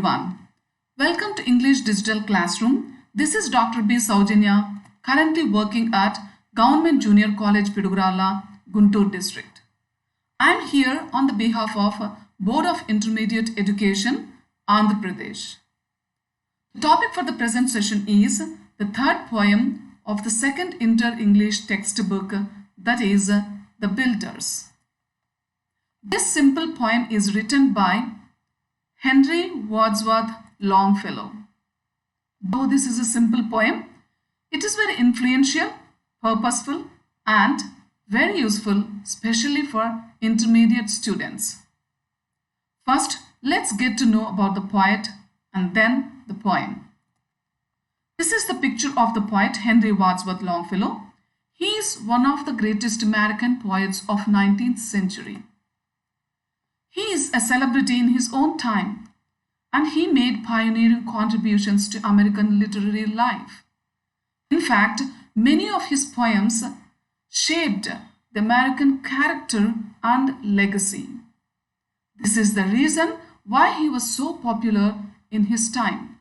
everyone. Welcome to English Digital Classroom. This is Dr. B. Saujanya, currently working at Government Junior College, Pidugrala, Guntur District. I am here on the behalf of Board of Intermediate Education, Andhra Pradesh. The topic for the present session is the third poem of the second Inter-English textbook, that is, The Builders. This simple poem is written by Henry Wadsworth Longfellow. Though this is a simple poem, it is very influential, purposeful, and very useful, especially for intermediate students. First, let's get to know about the poet and then the poem. This is the picture of the poet Henry Wadsworth Longfellow. He is one of the greatest American poets of 19th century. He is a celebrity in his own time, and he made pioneering contributions to American literary life. In fact, many of his poems shaped the American character and legacy. This is the reason why he was so popular in his time.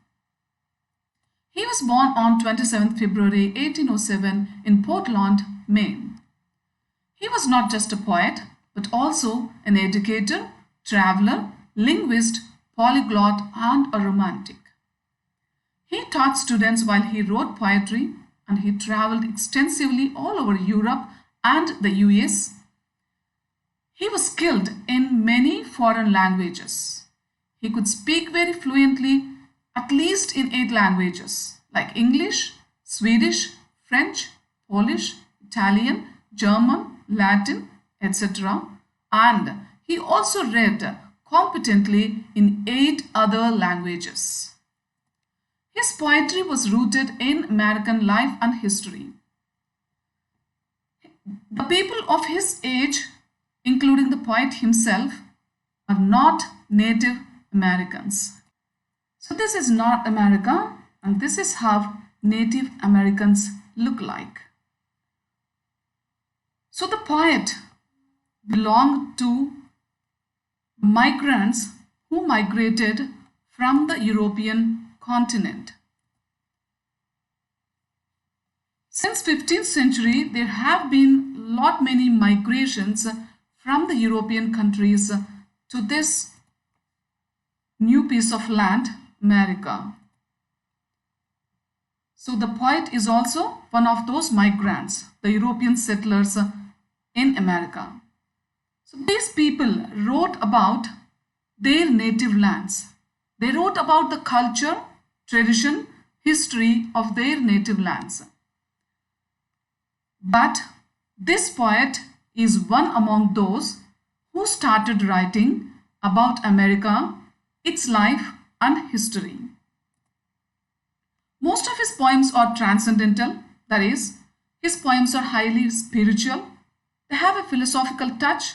He was born on 27 February 1807 in Portland, Maine. He was not just a poet, but also an educator, traveler, linguist, polyglot, and a romantic. He taught students while he wrote poetry, and he traveled extensively all over Europe and the US. He was skilled in many foreign languages. He could speak very fluently, at least in 8 languages, like English, Swedish, French, Polish, Italian, German, Latin, etc. And he also read competently in 8 other languages. His poetry was rooted in American life and history. The people of his age, including the poet himself, are not Native Americans. So this is North America, and this is how Native Americans look like. So the poet belonged to migrants who migrated from the European continent. Since 15th century, there have been many migrations from the European countries to this new piece of land, America. So the poet is also one of those migrants, the European settlers in America. So these people wrote about their native lands. They wrote about the culture, tradition, history of their native lands. But this poet is one among those who started writing about America, its life and history. Most of his poems are transcendental, that is, his poems are highly spiritual, they have a philosophical touch,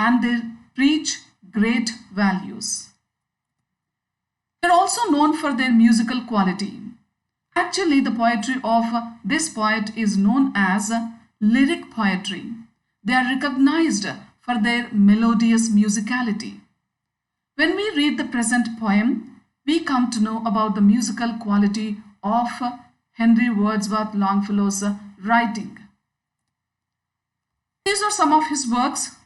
and they preach great values. They are also known for their musical quality. Actually, the poetry of this poet is known as lyric poetry. They are recognized for their melodious musicality. When we read the present poem, we come to know about the musical quality of Henry Wadsworth Longfellow's writing. These are some of his works: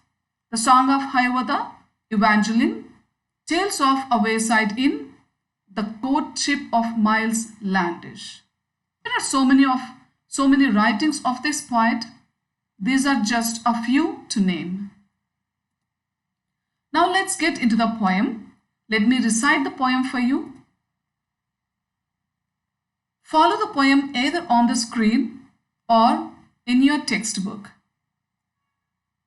The Song of Hiawatha, Evangeline, Tales of a Wayside Inn, The Courtship of Miles Landish. There are so many writings of this poet. These are just a few to name. Now let's get into the poem. Let me recite the poem for you. Follow the poem either on the screen or in your textbook.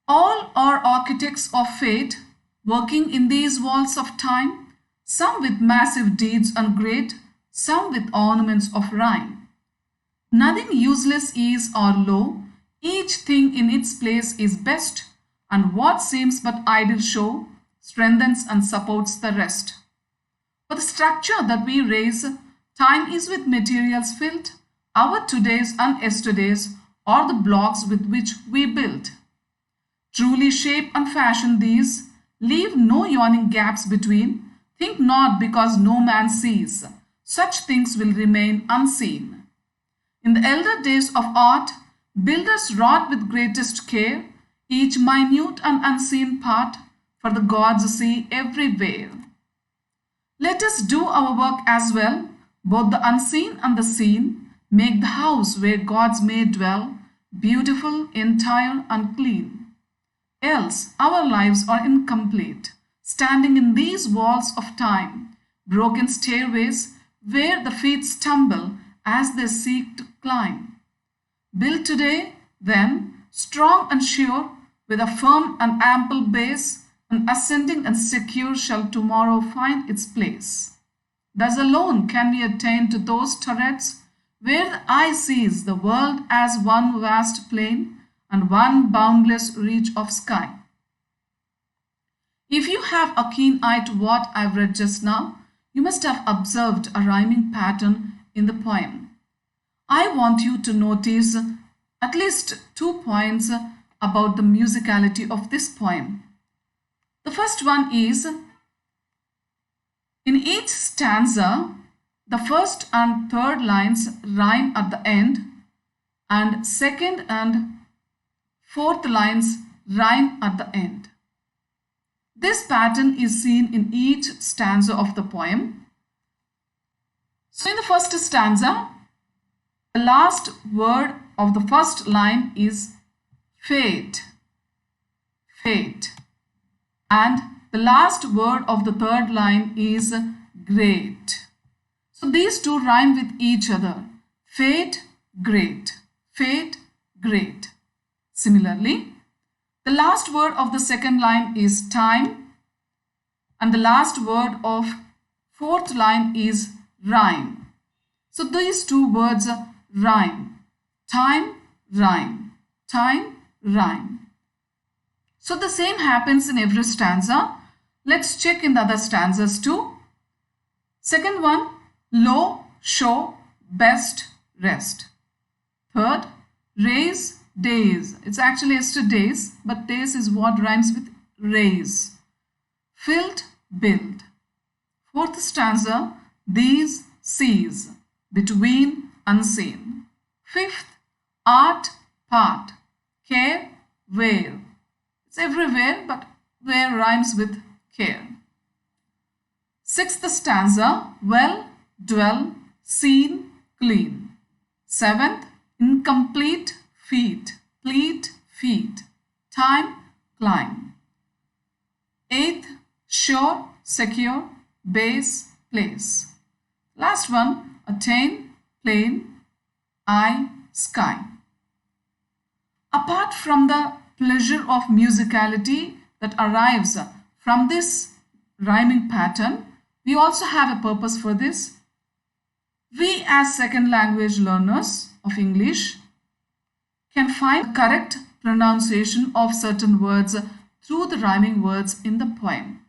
All are architects of fate, working in these walls of time, some with massive deeds and great, some with ornaments of rhyme. Nothing useless is or low, each thing in its place is best, and what seems but idle show strengthens and supports the rest. For the structure that we raise, time is with materials filled, our todays and yesterdays are the blocks with which we build. Truly shape and fashion these, leave no yawning gaps between, Think not because no man sees. Such things will remain unseen. In the elder days of art, builders wrought with greatest care each minute and unseen part, for the gods see everywhere. Let us do our work as well, both the unseen and the seen, make the house where gods may dwell, beautiful, entire, and clean. Else our lives are incomplete, standing in these walls of time, broken stairways where the feet stumble as they seek to climb. Build today, then, strong and sure, with a firm and ample base, and ascending and secure shall tomorrow find its place. Thus alone can we attain to those turrets where the eye sees the world as one vast plain and one boundless reach of sky. If you have a keen eye to what I've read just now, you must have observed a rhyming pattern in the poem. I want you to notice at least 2 points about the musicality of this poem. The first one is, in each stanza, the first and third lines rhyme at the end, and second and fourth lines rhyme at the end. This pattern is seen in each stanza of the poem. So in the first stanza, the last word of the first line is fate, fate, and the last word of the third line is great. So these two rhyme with each other. Fate, great, fate, great. Similarly, the last word of the second line is time, and the last word of fourth line is rhyme. So these two words rhyme. Time, rhyme. Time, rhyme. So the same happens in every stanza. Let's check in the other stanzas too. Second one, low, show, best, rest. Third, raise, days. It's actually yesterday's, but days is what rhymes with raise. Filled, build. Fourth stanza, these, sees. Between, unseen. Fifth, art, part. Care, where. It's everywhere, but where rhymes with care. Sixth stanza, well, dwell, seen, clean. Seventh, incomplete, feet, pleat, feet. Time, climb. Eighth, sure, secure, base, place. Last one, attain, plain, eye, sky. Apart from the pleasure of musicality that arrives from this rhyming pattern, we also have a purpose for this. We as second language learners of English can find the correct pronunciation of certain words through the rhyming words in the poem.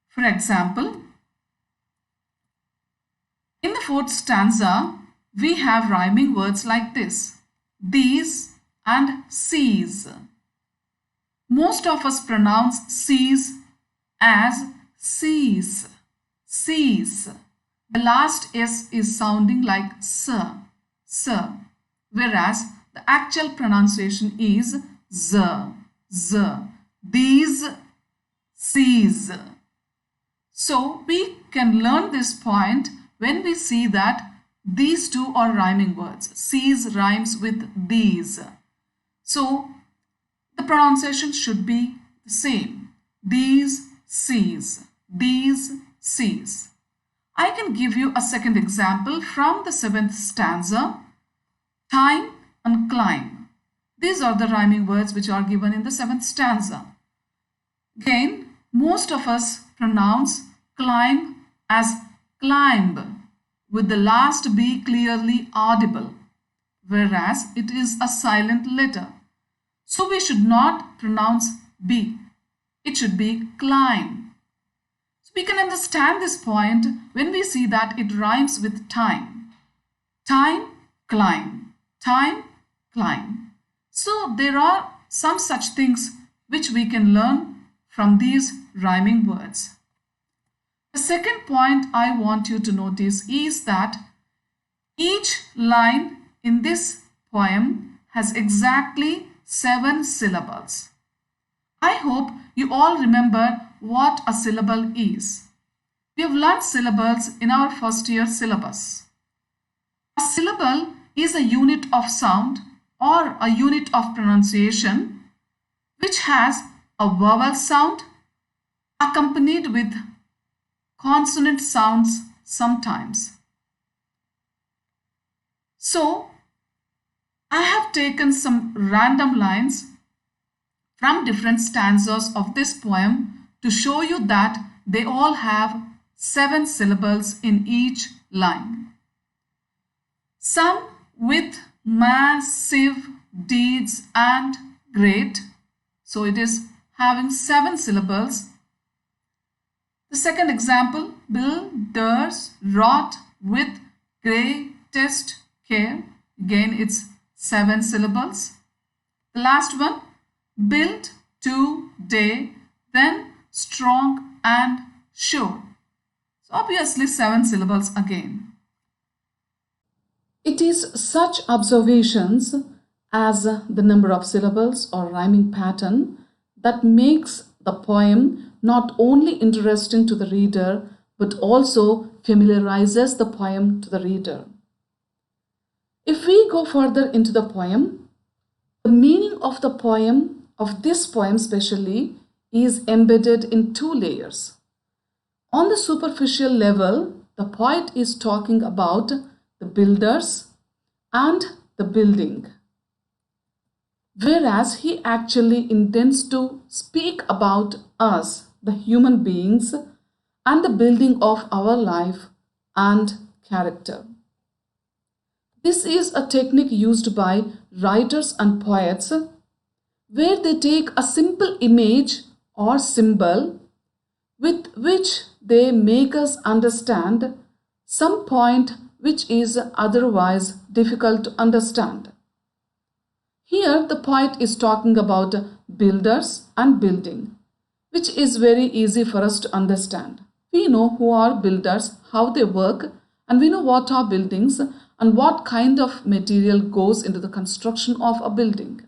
For example, in the fourth stanza, we have rhyming words like this: these and sees. Most of us pronounce sees as sees, sees. The last S is sounding like s, whereas the actual pronunciation is z, z. These, sees. So we can learn this point when we see that these two are rhyming words. Sees rhymes with these. So the pronunciation should be the same. These, sees. These, sees. I can give you a second example from the 7th stanza. Time and climb. These are the rhyming words which are given in the 7th stanza. Again, most of us pronounce climb as climb, with the last B clearly audible, whereas it is a silent letter. So we should not pronounce B. It should be climb. So we can understand this point when we see that it rhymes with time. Time, climb. Time, climb. So there are some such things which we can learn from these rhyming words. The second point I want you to notice is that each line in this poem has exactly 7 syllables. I hope you all remember what a syllable is. We have learned syllables in our first year syllabus. A syllable is a unit of sound or a unit of pronunciation which has a vowel sound accompanied with consonant sounds sometimes. So, I have taken some random lines from different stanzas of this poem to show you that they all have 7 syllables in each line. Some with massive deeds and great. So it is having 7 syllables. The second example, builders wrought with greatest care. Again, it's 7 syllables. The last one, built today, then strong and sure. So obviously 7 syllables again. It is such observations as the number of syllables or rhyming pattern that makes the poem not only interesting to the reader but also familiarizes the poem to the reader. If we go further into the poem, the meaning of the poem, of this poem especially, is embedded in 2 layers. On the superficial level, the poet is talking about the builders and the building, whereas he actually intends to speak about us, the human beings, and the building of our life and character. This is a technique used by writers and poets where they take a simple image or symbol with which they make us understand some point which is otherwise difficult to understand. Here the poet is talking about builders and building, which is very easy for us to understand. We know who are builders, how they work, and we know what are buildings and what kind of material goes into the construction of a building.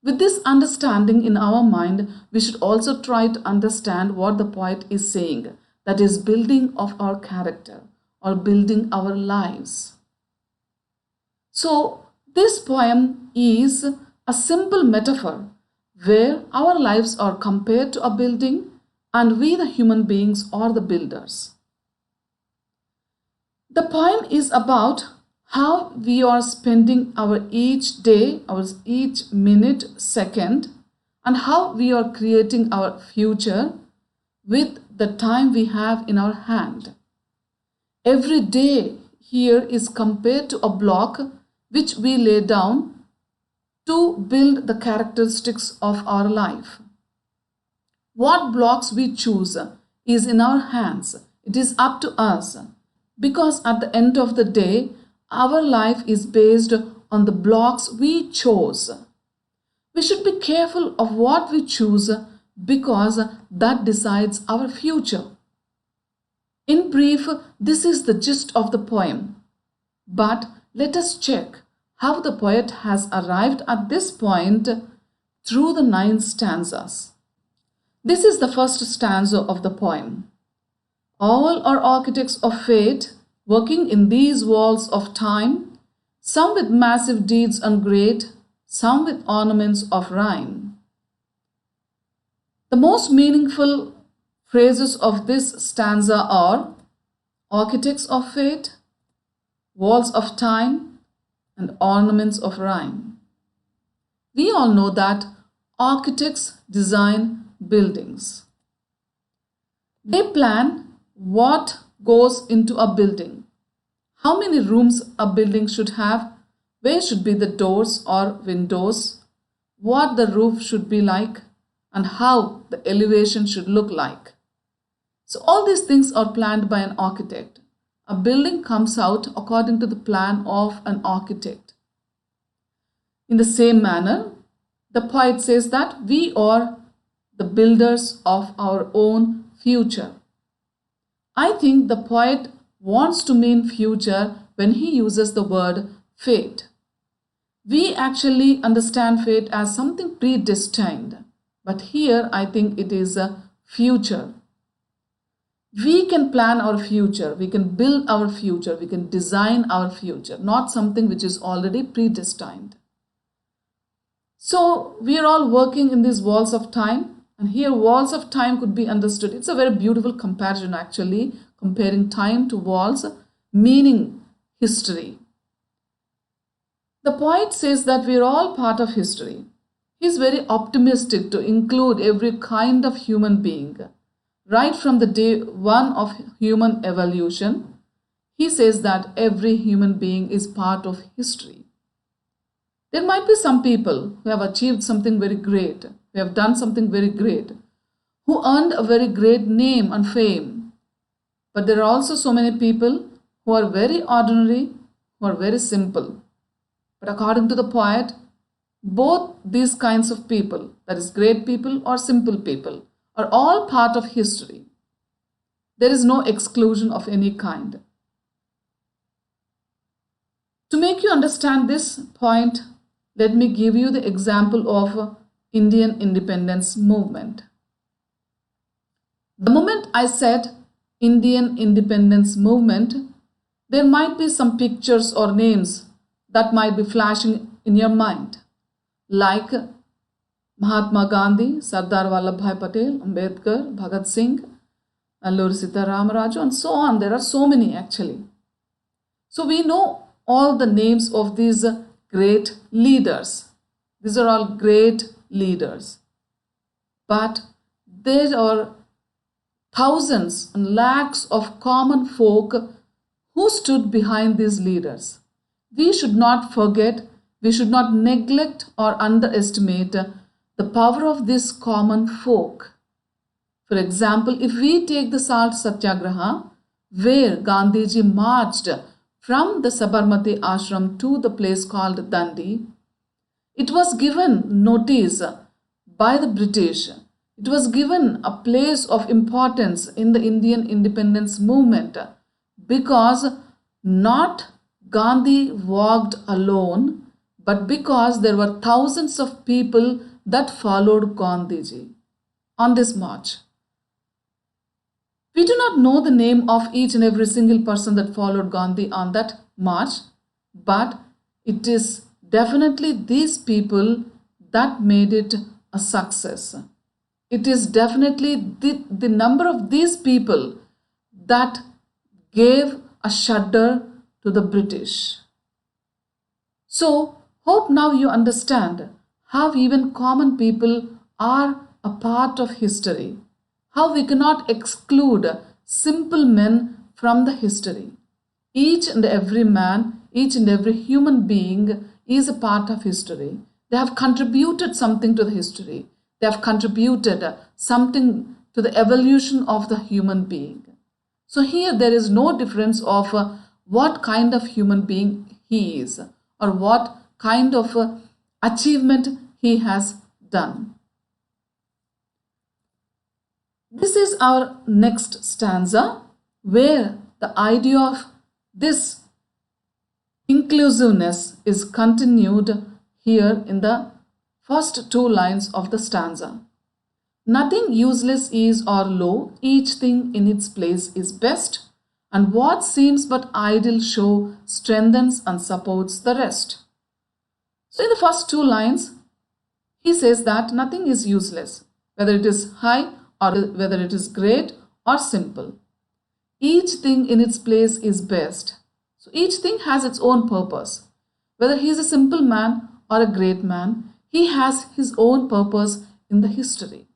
With this understanding in our mind, we should also try to understand what the poet is saying, that is, building of our character or building our lives. So, this poem is a simple metaphor where our lives are compared to a building and we, the human beings, are the builders. The poem is about how we are spending our each day, our each minute, second, and how we are creating our future with the time we have in our hand. Every day here is compared to a block which we lay down to build the characteristics of our life. What blocks we choose is in our hands. It is up to us, because at the end of the day, our life is based on the blocks we chose. We should be careful of what we choose because that decides our future. In brief, this is the gist of the poem. But let us check how the poet has arrived at this point through the 9 stanzas. This is the first stanza of the poem. All are architects of fate, working in these walls of time, some with massive deeds and great, some with ornaments of rhyme. The most meaningful phrases of this stanza are architects of fate, walls of time, and ornaments of rhyme. We all know that architects design buildings. They plan what goes into a building, how many rooms a building should have, where should be the doors or windows, what the roof should be like, and how the elevation should look like. So all these things are planned by an architect. A building comes out according to the plan of an architect. In the same manner, the poet says that we are the builders of our own future. I think the poet wants to mean future when he uses the word fate. We actually understand fate as something predestined, but here I think it is a future. We can plan our future, we can build our future, we can design our future, not something which is already predestined. So we are all working in these walls of time, and here walls of time could be understood. It's a very beautiful comparison actually, comparing time to walls, meaning history. The poet says that we are all part of history. He is very optimistic to include every kind of human being. Right from the day one of human evolution, he says that every human being is part of history. There might be some people who have achieved something very great, who have done something very great, who earned a very great name and fame. But there are also so many people who are very ordinary, who are very simple. But according to the poet, both these kinds of people, that is great people or simple people, are all part of history. There is no exclusion of any kind. To make you understand this point, let me give you the example of Indian independence movement. The moment I said Indian independence movement, there might be some pictures or names that might be flashing in your mind, like Mahatma Gandhi, Sardar Vallabhbhai Patel, Ambedkar, Bhagat Singh, Alluri Sita Ramaraju, and so on. There are so many actually. So we know all the names of these great leaders. These are all great leaders. But there are thousands and lakhs of common folk who stood behind these leaders. We should not forget, we should not neglect or underestimate the power of this common folk. For example, if we take the Salt Satyagraha, where Gandhiji marched from the Sabarmati ashram to the place called Dandi, it was given notice by the British. It was given a place of importance in the Indian independence movement because not Gandhi walked alone, but because there were thousands of people that followed Gandhiji on this march. We do not know the name of each and every single person that followed Gandhi on that march, but it is definitely these people that made it a success. It is definitely the number of these people that gave a shudder to the British. So, hope now you understand how even common people are a part of history, how we cannot exclude simple men from the history. Each and every man, each and every human being is a part of history. They have contributed something to the history. They have contributed something to the evolution of the human being. So here there is no difference of what kind of human being he is or what kind of achievement he has done. This is our next stanza where the idea of this inclusiveness is continued here in the first two lines of the stanza. Nothing useless is or low, each thing in its place is best, and what seems but idle show strengthens and supports the rest. So in the first two lines, he says that nothing is useless, whether it is high or whether it is great or simple. Each thing in its place is best. So each thing has its own purpose. Whether he is a simple man or a great man, he has his own purpose in the history.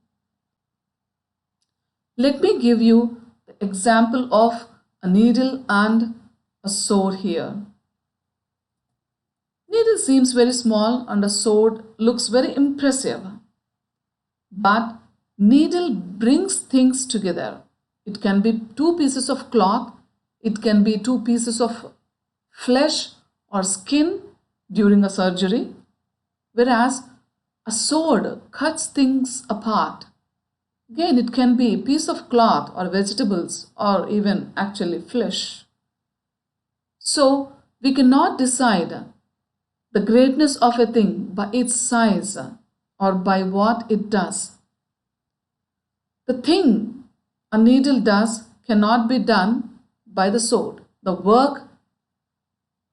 Let me give you the example of a needle and a sword here. Needle seems very small and a sword looks very impressive. But needle brings things together. It can be two pieces of cloth, it can be two pieces of flesh or skin during a surgery, whereas a sword cuts things apart. Again, it can be a piece of cloth or vegetables or even actually flesh. So, we cannot decide the greatness of a thing by its size or by what it does. The thing a needle does cannot be done by the sword. The work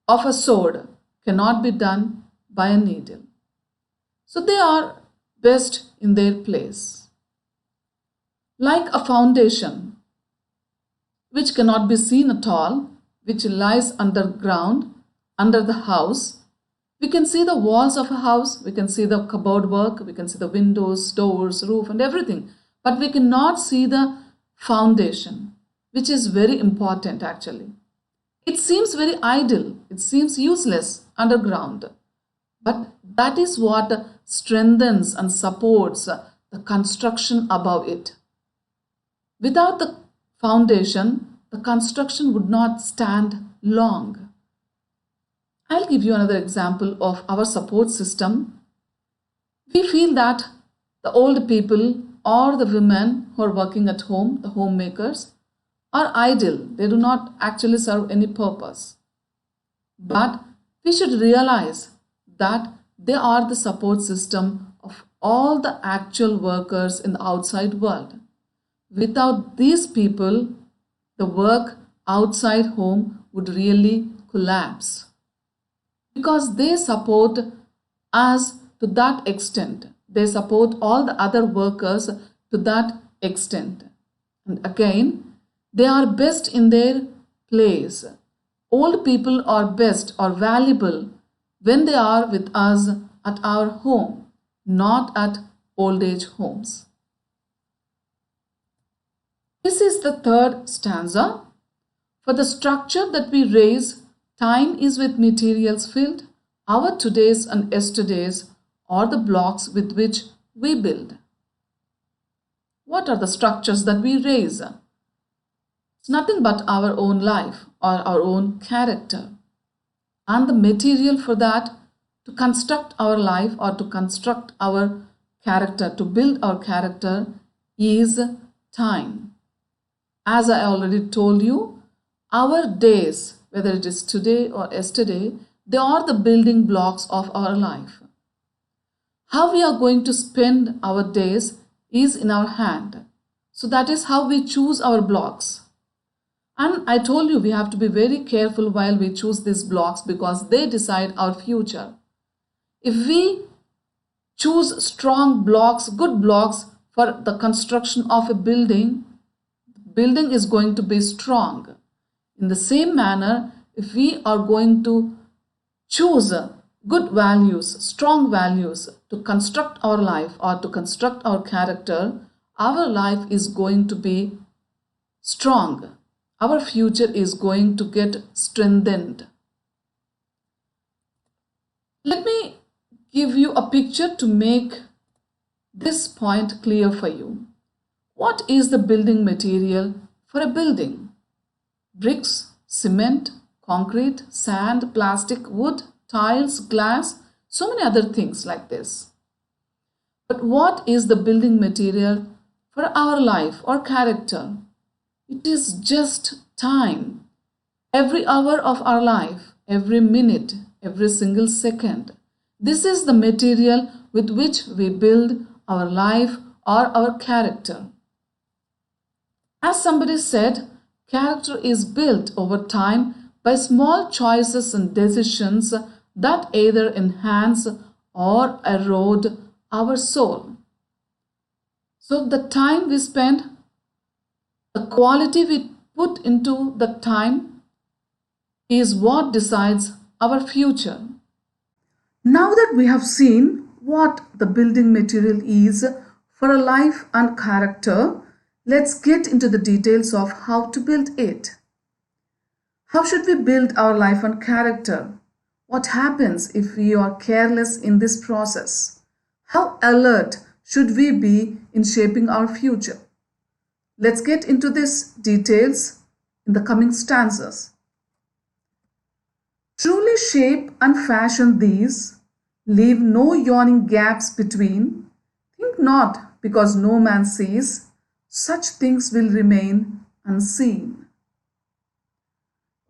of a sword cannot be done by a needle. So they are best in their place. Like a foundation, which cannot be seen at all, which lies underground, under the house. We can see the walls of a house, we can see the cupboard work, we can see the windows, doors, roof, and everything. But we cannot see the foundation, which is very important actually. It seems very idle, it seems useless underground. But that is what strengthens and supports the construction above it. Without the foundation, the construction would not stand long. I'll give you another example of our support system. We feel that the old people or the women who are working at home, the homemakers, are idle. They do not actually serve any purpose. But we should realize that they are the support system of all the actual workers in the outside world. Without these people, the work outside home would really collapse. Because they support us to that extent. They support all the other workers to that extent. And again, they are best in their place. Old people are best or valuable when they are with us at our home, not at old age homes. This is the third stanza. For the structure that we raise, time is with materials filled. Our todays and yesterdays are the blocks with which we build. What are the structures that we raise? It's nothing but our own life or our own character. And the material for that, to construct our life or to construct our character, to build our character, is time. As I already told you, our days, whether it is today or yesterday, they are the building blocks of our life. How we are going to spend our days is in our hand. So that is how we choose our blocks. And I told you we have to be very careful while we choose these blocks because they decide our future. If we choose strong blocks, good blocks for the construction of a building, the building is going to be strong. In the same manner, if we are going to choose good values, strong values to construct our life or to construct our character, our life is going to be strong. Our future is going to get strengthened. Let me give you a picture to make this point clear for you. What is the building material for a building? Bricks, cement, concrete, sand, plastic, wood, tiles, glass, so many other things like this. But what is the building material for our life or character? It is just time. Every hour of our life, every minute, every single second. This is the material with which we build our life or our character. As somebody said, character is built over time by small choices and decisions that either enhance or erode our soul. So the time we spend, the quality we put into the time is what decides our future. Now that we have seen what the building material is for a life and character, let's get into the details of how to build it. How should we build our life and character? What happens if we are careless in this process? How alert should we be in shaping our future? Let's get into these details in the coming stanzas. Truly shape and fashion these, leave no yawning gaps between. Think not because no man sees, such things will remain unseen.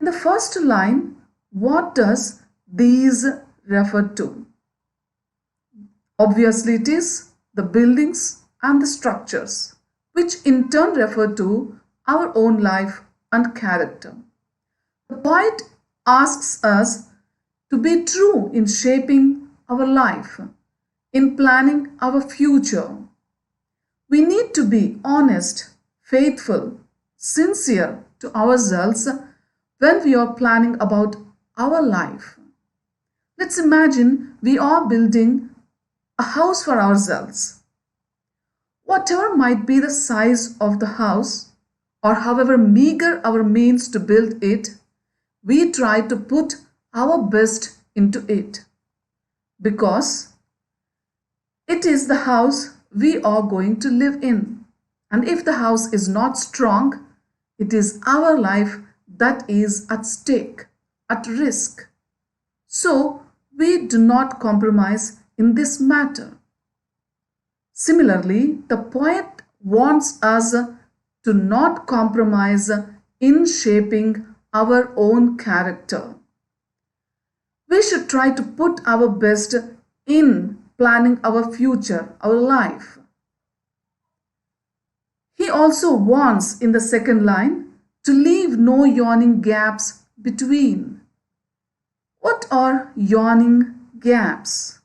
In the first line, what does these refer to? Obviously, it is the buildings and the structures, which in turn refer to our own life and character. The poet asks us to be true in shaping our life, in planning our future. We need to be honest, faithful, sincere to ourselves when we are planning about our life. Let's imagine we are building a house for ourselves. Whatever might be the size of the house, or however meager our means to build it, we try to put our best into it, because it is the house we are going to live in. And if the house is not strong, it is our life that is at stake, at risk. So we do not compromise in this matter. Similarly, the poet wants us to not compromise in shaping our own character. We should try to put our best in planning our future, our life. He also wants, in the second line, to leave no yawning gaps between. What are yawning gaps?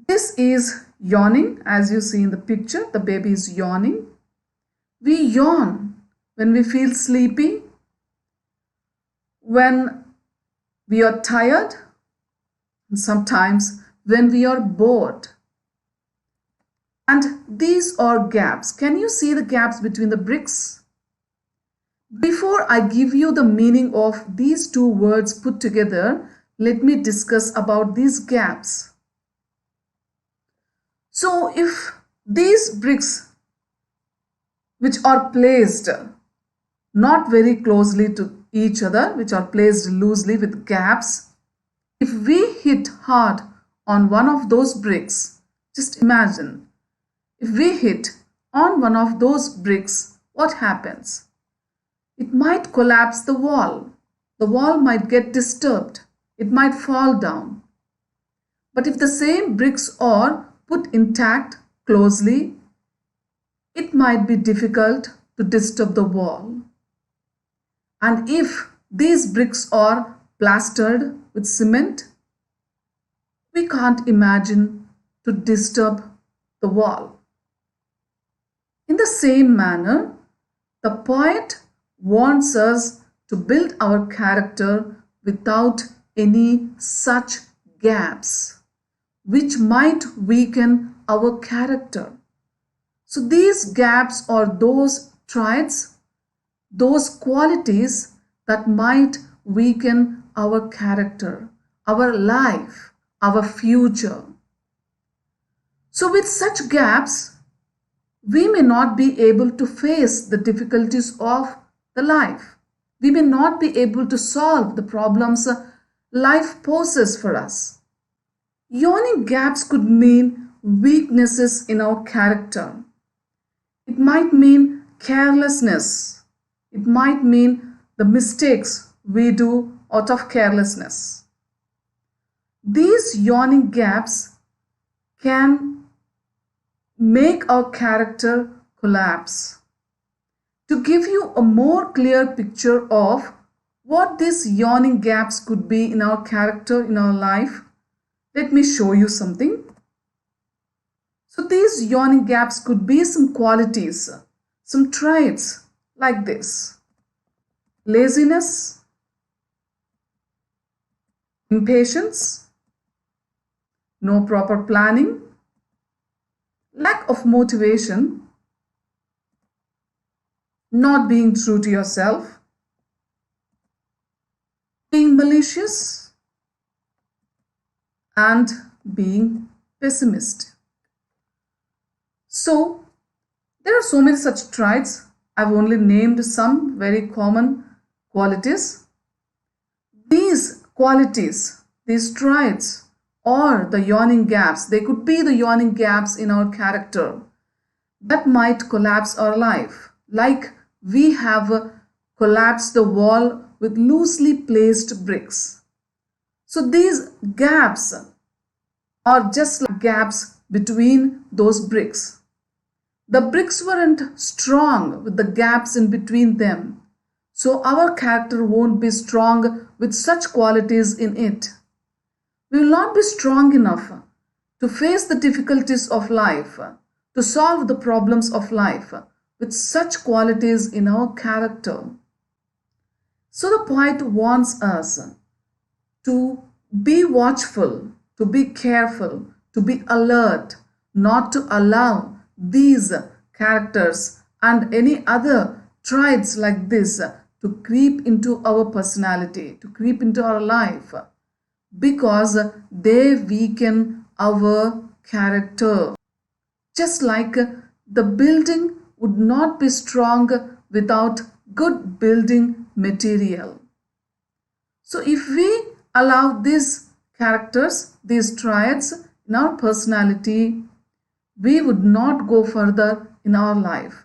This is yawning, as you see in the picture, the baby is yawning. We yawn when we feel sleepy, when we are tired, and sometimes when we are bored. And these are gaps. Can you see the gaps between the bricks? Before I give you the meaning of these two words put together, let me discuss about these gaps. So if these bricks, which are placed not very closely to each other, which are placed loosely with gaps, if we hit hard on one of those bricks, just imagine, if we hit on one of those bricks, what happens? It might collapse the wall. The wall might get disturbed. It might fall down. But if the same bricks are put intact closely, it might be difficult to disturb the wall. And if these bricks are plastered with cement, we can't imagine to disturb the wall. In the same manner, the poet wants us to build our character without any such gaps, which might weaken our character. So these gaps are those traits, those qualities that might weaken our character, our life, our future. So with such gaps, we may not be able to face the difficulties of the life. We may not be able to solve the problems life poses for us. Yawning gaps could mean weaknesses in our character. It might mean carelessness. It might mean the mistakes we do out of carelessness. These yawning gaps can make our character collapse. To give you a more clear picture of what these yawning gaps could be in our character, in our life, let me show you something. So these yawning gaps could be some qualities, some traits like this: laziness, impatience, no proper planning, lack of motivation, not being true to yourself, being malicious, and being pessimist. So there are so many such traits. I've only named some very common qualities. These qualities, these traits, or the yawning gaps. They could be the yawning gaps in our character that might collapse our life, like we have collapsed the wall with loosely placed bricks. So these gaps are just like gaps between those bricks. The bricks weren't strong with the gaps in between them, so our character won't be strong with such qualities in it. We will not be strong enough to face the difficulties of life, to solve the problems of life with such qualities in our character. So the poet wants us to be watchful, to be careful, to be alert, not to allow these characters and any other traits like this to creep into our personality, to creep into our life, because they weaken our character. Just like the building would not be strong without good building material. So if we allow these characters, these traits in our personality, we would not go further in our life.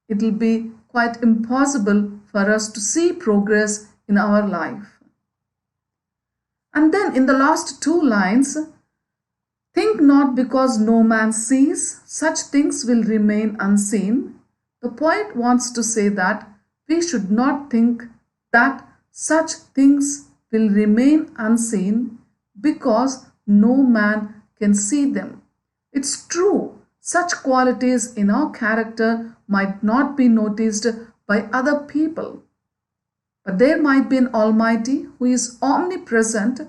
It will be quite impossible for us to see progress in our life. And then in the last two lines, think not because no man sees, such things will remain unseen. The poet wants to say that we should not think that such things will remain unseen because no man can see them. It's true, such qualities in our character might not be noticed by other people. But there might be an Almighty who is omnipresent,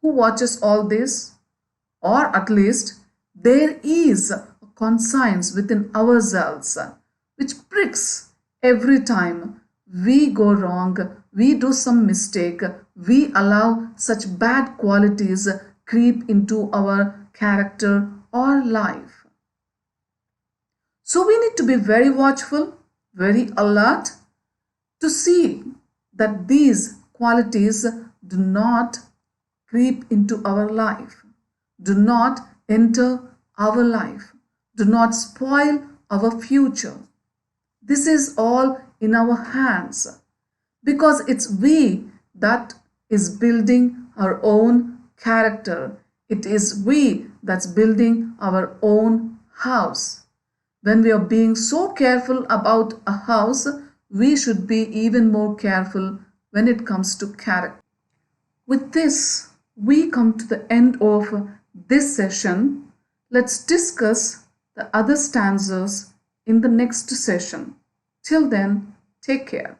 who watches all this, or at least there is a conscience within ourselves which pricks every time we go wrong, we do some mistake, we allow such bad qualities creep into our character or life. So we need to be very watchful, very alert to see that these qualities do not creep into our life, do not enter our life, do not spoil our future. This is all in our hands because it's we that is building our own character. It is we that's building our own house. When we are being so careful about a house, we should be even more careful when it comes to character. With this, we come to the end of this session. Let's discuss the other stanzas in the next session. Till then, take care.